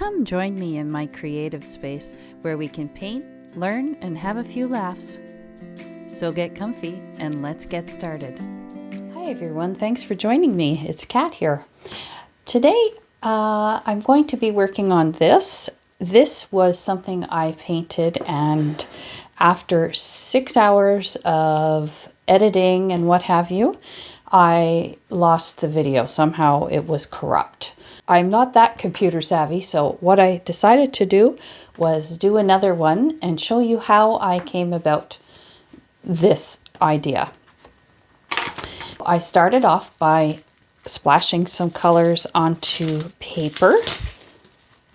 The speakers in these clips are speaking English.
Come join me in my creative space where we can paint, learn, and have a few laughs. So get comfy and let's get started. Hi everyone, thanks for joining me. It's Kat here. Today I'm going to be working on this. This was something I painted, and after 6 hours of editing and what have you, I lost the video. Somehow it was corrupt. I'm not that computer savvy, so what I decided to do was do another one and show you how I came about this idea. I started off by splashing some colors onto paper,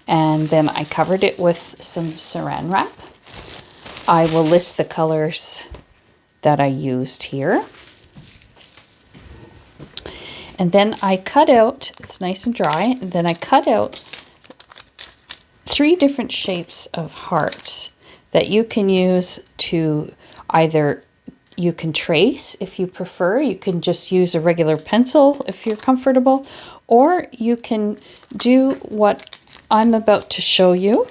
and then I covered it with some saran wrap. I will list the colors that I used here. And then I cut out, it's nice and dry, and then I cut out 3 different shapes of hearts that you can use to either, you can trace if you prefer, you can just use a regular pencil if you're comfortable, or you can do what I'm about to show you,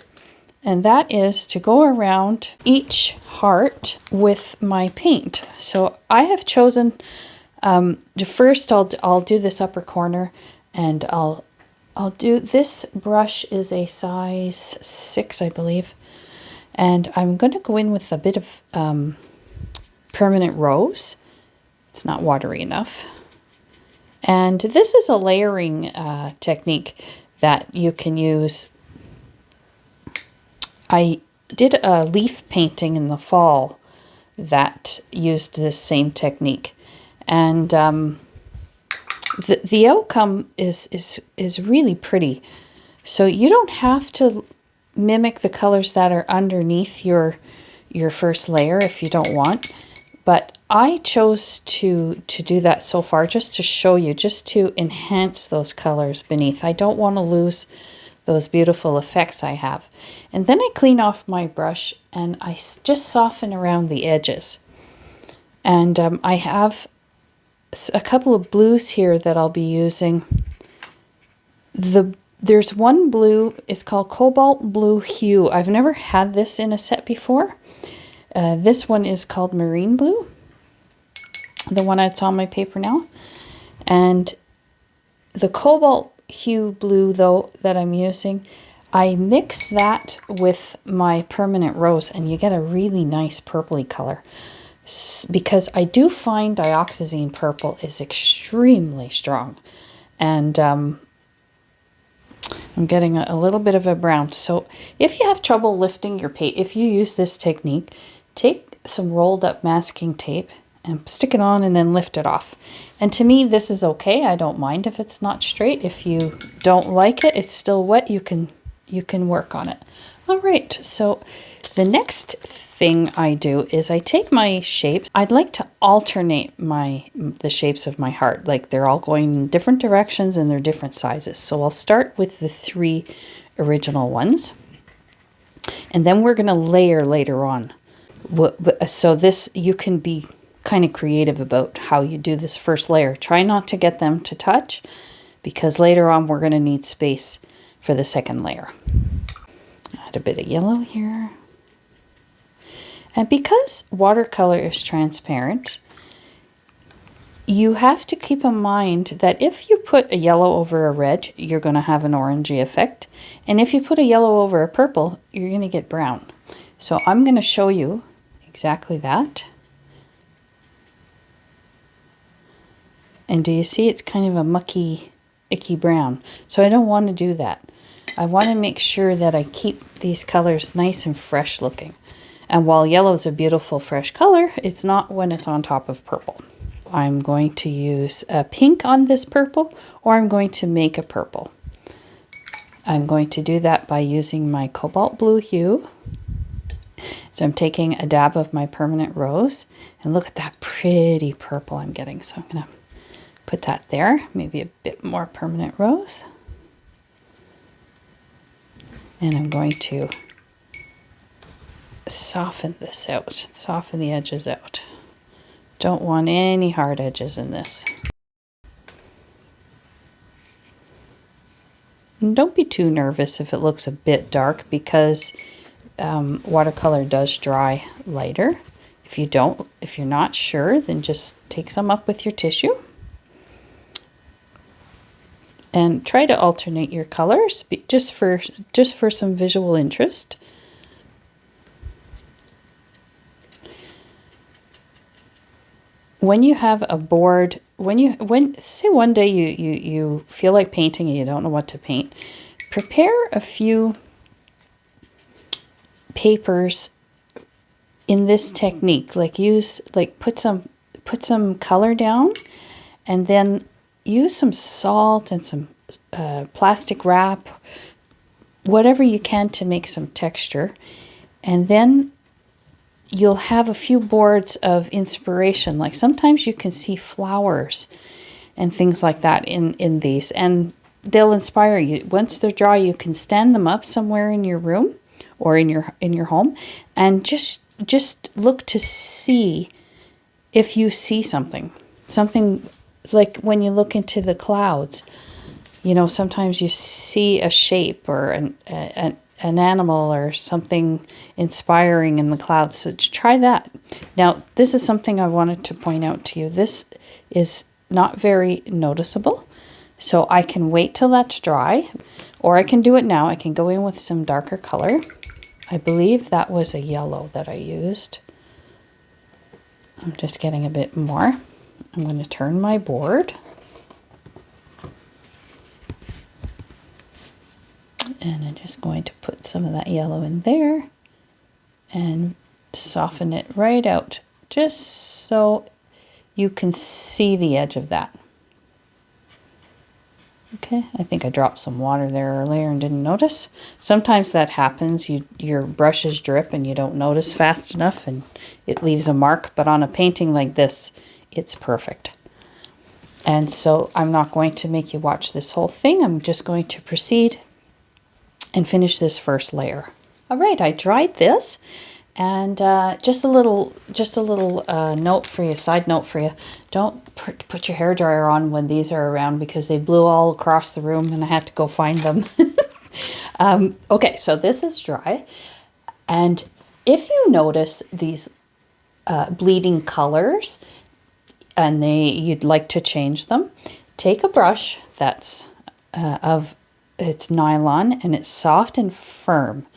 and that is to go around each heart with my paint. So I have chosen first I'll do this upper corner, and I'll do, this brush is a size 6, I believe, and I'm going to go in with a bit of permanent rose. It's not watery enough, and this is a layering technique that you can use. I did a leaf painting in the fall that used this same technique. And the outcome is really pretty. So you don't have to mimic the colors that are underneath your first layer if you don't want. But I chose to do that so far just to show you, just to enhance those colors beneath. I don't want to lose those beautiful effects I have. And then I clean off my brush and I just soften around the edges. And I have a couple of blues here that I'll be using. There's one blue, it's called Cobalt Blue Hue. I've never had this in a set before. This one is called Marine Blue, the one that's on my paper now. And the Cobalt Hue blue, though, that I'm using, I mix that with my permanent rose, and you get a really nice purpley color. Because I do find dioxazine purple is extremely strong, and I'm getting a little bit of a brown. So if you have trouble lifting your paint, if you use this technique, take some rolled up masking tape and stick it on and then lift it off. And to me, this is okay. I don't mind if it's not straight. If you don't like it, it's still wet, you can work on it. All right, so the next thing I do is I take my shapes. I'd like to alternate the shapes of my heart, like they're all going in different directions and they're different sizes. So I'll start with the 3 original ones, and then we're going to layer later on. So this, you can be kind of creative about how you do this first layer. Try not to get them to touch, because later on we're going to need space for the second layer. Add a bit of yellow here. And because watercolor is transparent, you have to keep in mind that if you put a yellow over a red, you're going to have an orangey effect. And if you put a yellow over a purple, you're going to get brown. So I'm going to show you exactly that. And do you see it's kind of a mucky, icky brown? So I don't want to do that. I want to make sure that I keep these colors nice and fresh looking. And while yellow is a beautiful fresh color, it's not when it's on top of purple. I'm going to use a pink on this purple, or I'm going to make a purple. I'm going to do that by using my Cobalt Blue Hue. So I'm taking a dab of my permanent rose, and look at that pretty purple I'm getting. So I'm going to put that there, maybe a bit more permanent rose. And I'm going to soften this out, soften the edges out. Don't want any hard edges in this. And don't be too nervous if it looks a bit dark, because watercolor does dry lighter. If you're not sure, then just take some up with your tissue and try to alternate your colors just for some visual interest. When you have a board, say one day you feel like painting and you don't know what to paint, prepare a few papers in this technique. Put some color down, and then use some salt and some plastic wrap, whatever you can to make some texture, and then you'll have a few boards of inspiration. Like sometimes you can see flowers and things like that in these, and they'll inspire you. Once they're dry, you can stand them up somewhere in your room or in your home, and just look to see if you see something like when you look into the clouds. You know, sometimes you see a shape or an animal or something inspiring in the clouds. So try that. Now, this is something I wanted to point out to you. This is not very noticeable, so I can wait till that's dry, or I can do it now. I can go in with some darker color. I believe that was a yellow that I used. I'm just getting a bit more. I'm going to turn my board. And I'm just going to put some of that yellow in there and soften it right out, just so you can see the edge of that. Okay, I think I dropped some water there earlier and didn't notice. Sometimes that happens. Your brushes drip and you don't notice fast enough and it leaves a mark, but on a painting like this, it's perfect. And so I'm not going to make you watch this whole thing. I'm just going to proceed and finish this first layer. All right, I dried this, and just a little note for you, side note for you. Don't put your hairdryer on when these are around, because they blew all across the room and I had to go find them. Okay, so this is dry, and if you notice these bleeding colors and you'd like to change them, take a brush that's it's nylon and it's soft and firm,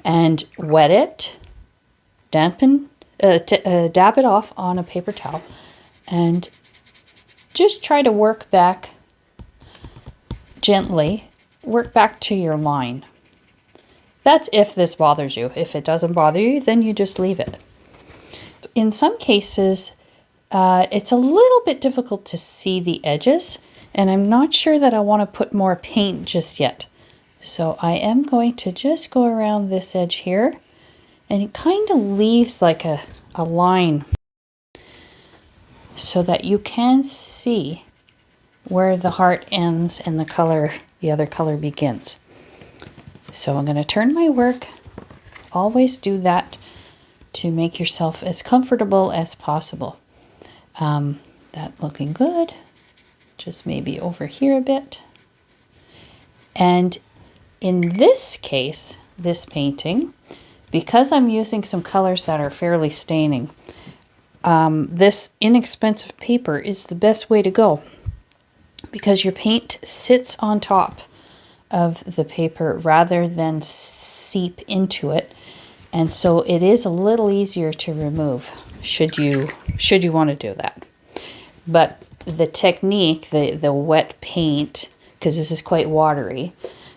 and wet it, dab it off on a paper towel, and just try to work back gently, work back to your line. That's if this bothers you. If it doesn't bother you, then you just leave it. In some cases, it's a little bit difficult to see the edges, and I'm not sure that I want to put more paint just yet. So I am going to just go around this edge here, and it kind of leaves like a line so that you can see where the heart ends and the other color begins. So I'm going to turn my work. Always do that to make yourself as comfortable as possible. That looking good. Just maybe over here a bit. And in this case, this painting, because I'm using some colors that are fairly staining, this inexpensive paper is the best way to go, because your paint sits on top of the paper rather than seep into it, and so it is a little easier to remove should you want to do that. But the technique, the wet paint, because this is quite watery,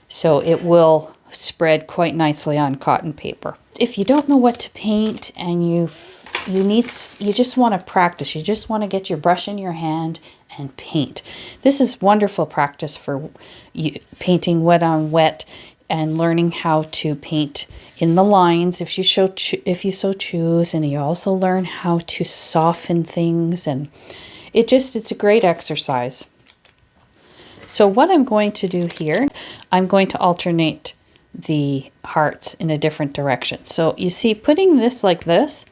so it will spread quite nicely on cotton paper. If you don't know what to paint and you just want to practice, you just want to get your brush in your hand and paint, this is wonderful practice for painting wet on wet and learning how to paint in the lines if you so choose, and you also learn how to soften things, and it's a great exercise. So what I'm going to do here, I'm going to alternate the hearts in a different direction. So you see, putting this like this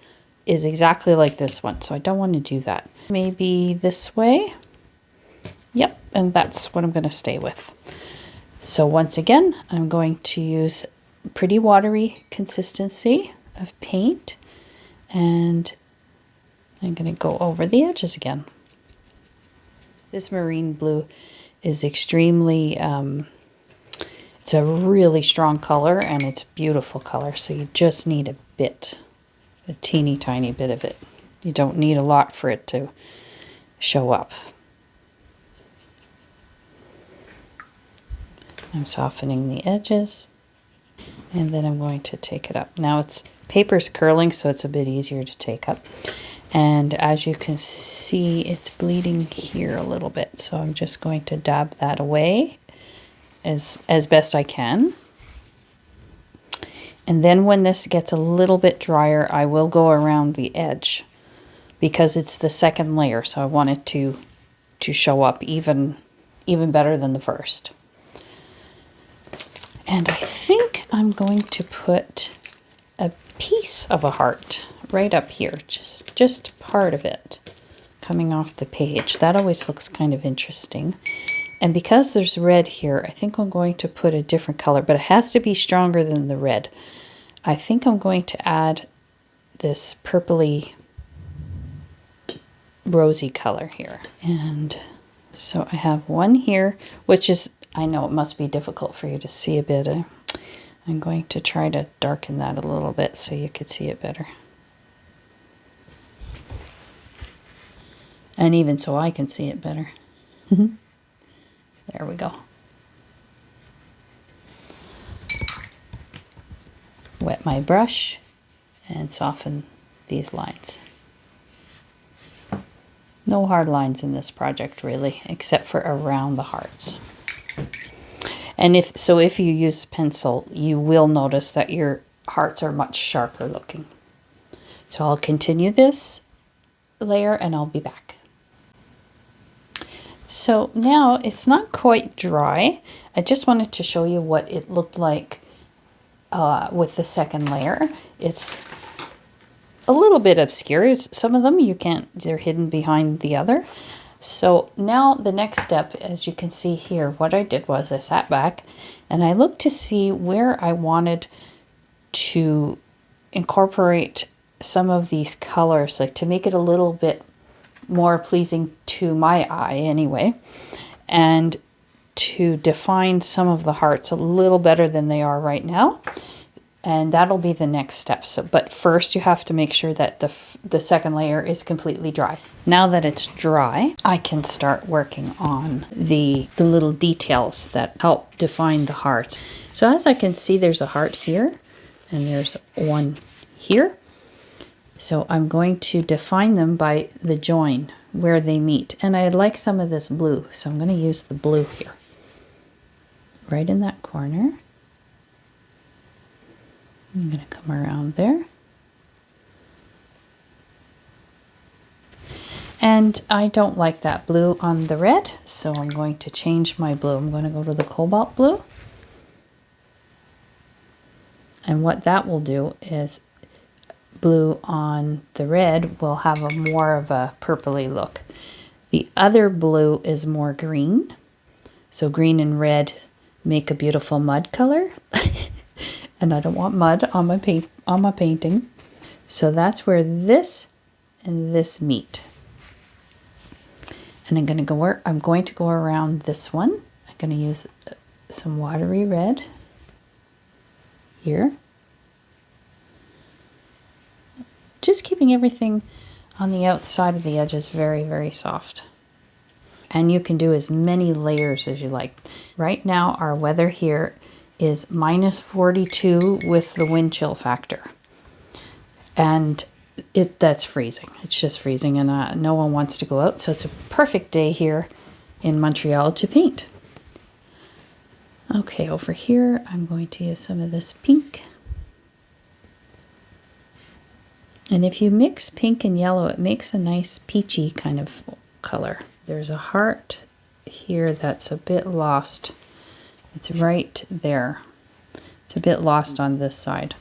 is exactly like this one, so I don't want to do that. Maybe this way. Yep, and that's what I'm going to stay with. So once again, I'm going to use pretty watery consistency of paint, and I'm going to go over the edges again. This marine blue is extremely, it's a really strong color and it's a beautiful color. So you just need a teeny tiny bit of it. You don't need a lot for it to show up. I'm softening the edges, and then I'm going to take it up. Now paper's curling, so it's a bit easier to take up. And as you can see, it's bleeding here a little bit. So I'm just going to dab that away as best I can. And then when this gets a little bit drier, I will go around the edge because it's the second layer. So I want it to show up even better than the first. And I think I'm going to put a piece of a heart right up here, just part of it coming off the page. That always looks kind of interesting. And because there's red here, I think I'm going to put a different color, but it has to be stronger than the red. I think I'm going to add this purpley rosy color here. And so I have one here, which is, I know it must be difficult for you to see a bit. I'm going to try to darken that a little bit so you could see it better. And even so I can see it better. There we go. Wet my brush and soften these lines. No hard lines in this project really, except for around the hearts. And if you use pencil, you will notice that your hearts are much sharper looking. So I'll continue this layer and I'll be back. So now it's not quite dry. I just wanted to show you what it looked like with the second layer. It's a little bit obscure. Some of them they're hidden behind the other. So now the next step, as you can see here, what I did was I sat back and I looked to see where I wanted to incorporate some of these colors, like to make it a little bit more pleasing to my eye anyway, and to define some of the hearts a little better than they are right now. And that'll be the next step. So, but first you have to make sure that the second layer is completely dry. Now that it's dry, I can start working on the little details that help define the hearts. So as I can see, there's a heart here and there's one here. So I'm going to define them by the join where they meet. And I'd like some of this blue. So I'm going to use the blue here. Right in that corner. I'm going to come around there. And I don't like that blue on the red, so I'm going to change my blue. I'm going to go to the cobalt blue. And what that will do is blue on the red will have more of a purpley look. The other blue is more green. So green and red make a beautiful mud color. And I don't want mud on my painting. So that's where this and this meet. And I'm going to go around this one. I'm going to use some watery red here. Just keeping everything on the outside of the edges very, very soft. And you can do as many layers as you like. Right now our weather here is -42 with the wind chill factor. And that's freezing. It's just freezing, and no one wants to go out. So it's a perfect day here in Montreal to paint. Okay, over here I'm going to use some of this pink. And if you mix pink and yellow, it makes a nice peachy kind of color. There's a heart here that's a bit lost. It's right there. It's a bit lost on this side.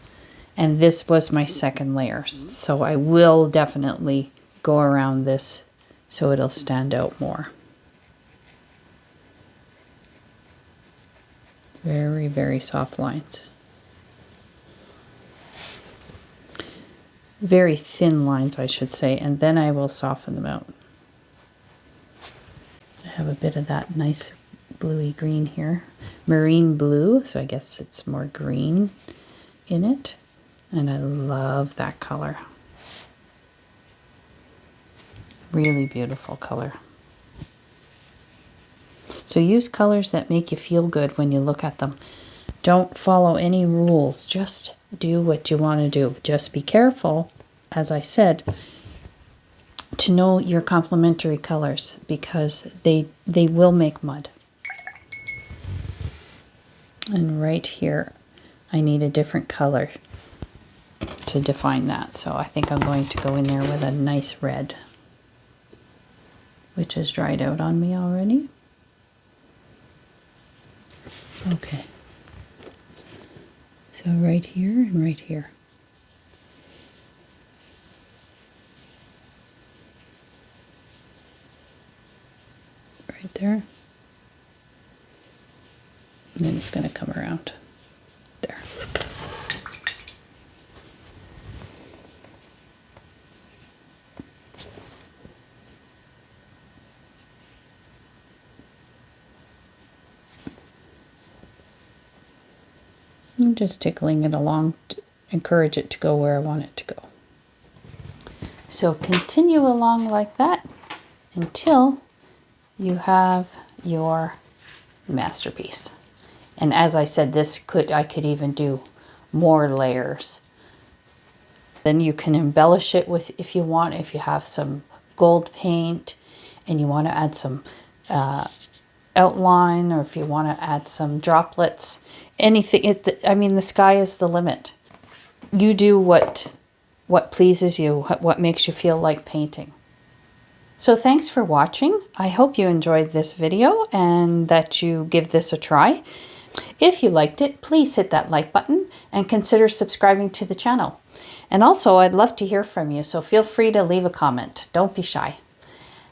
And this was my second layer. So I will definitely go around this so it'll stand out more. Very, very soft lines. Very thin lines, I should say, and then I will soften them out. I have a bit of that nice bluey green here. Marine blue, so I guess it's more green in it. And I love that color. Really beautiful color. So use colors that make you feel good when you look at them. Don't follow any rules. Just do what you want to do. Just be careful, as I said, to know your complementary colors, because they will make mud. And right here, I need a different color to define that. So I think I'm going to go in there with a nice red, which has dried out on me already. Okay. So right here and right here. Right there. And then it's going to come around there. I'm just tickling it along to encourage it to go where I want it to go. So continue along like that until you have your masterpiece. And as I said, I could even do more layers. Then you can embellish it with, if you want, if you have some gold paint and you want to add some outline, or if you want to add some droplets, anything. I mean, the sky is the limit. You do what pleases you, what makes you feel like painting. So thanks for watching. I hope you enjoyed this video and that you give this a try. If you liked it, please hit that like button and consider subscribing to the channel. And also, I'd love to hear from you, so feel free to leave a comment. Don't be shy.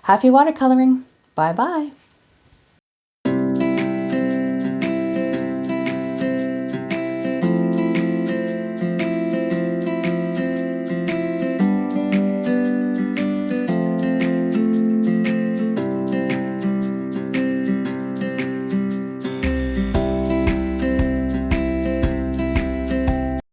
Happy watercoloring. Bye-bye.